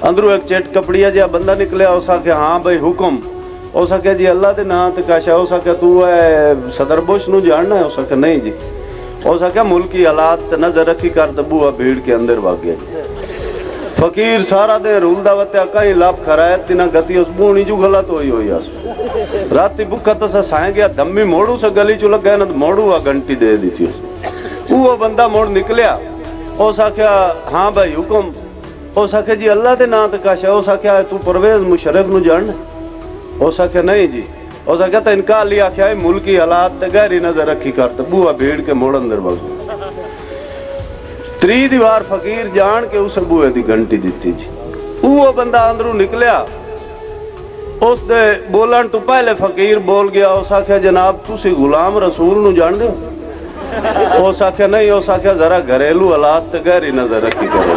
अंदरों एक चेट कपड़िया जिहा बंदा निकलिया। उस आख्या हाँ भाई हुक्म। उस आख्या जी अल्लाह के नाम ते काशा। उस आख्या तू सदर बुश नूं जानना है? उस आख्या नहीं जी। उस आख्या मुल्की हालात ते नजर रखी कर ते बूहा भीड़ के अंदर भाग गया जी। फकीर सारा दिन रूलदा वत्या कहीं लाभ खराए तिना गति उस बूणी जू गलत होई आस राती भुखा तसा साए गया धम्मी मोड़ू से गली चू लग गया ना मोड़ू आ घंटी दे दी थी। वो बंदा मोड़ निकलिया। उस आख्या हाँ भाई हुक्म। उस आख्या जी अल्लाह के नाम ते काशा। उस आख्या तू परवेज मुशर्रफ नूं जानना? उस आख्या नहीं जी। उस आख्या तो इनका लिया आख्या मुल्की हालात ते गहरी नजर रखी कर ते बूहा भीड़ के मोड़ अंदर भाग। 3 दीवार फकीर जान के उस बूहे दी घंटी दी जी। वो बंदा अंदरों निकलिया। उस दे बोलन तो पहले फकीर बोल गया। उस आख्या जनाब तुसी गुलाम रसूल नूं जान दे? उस आख्या नहीं। उस आख्या जरा घरेलू हालात ते गहरी नजर रखी करो।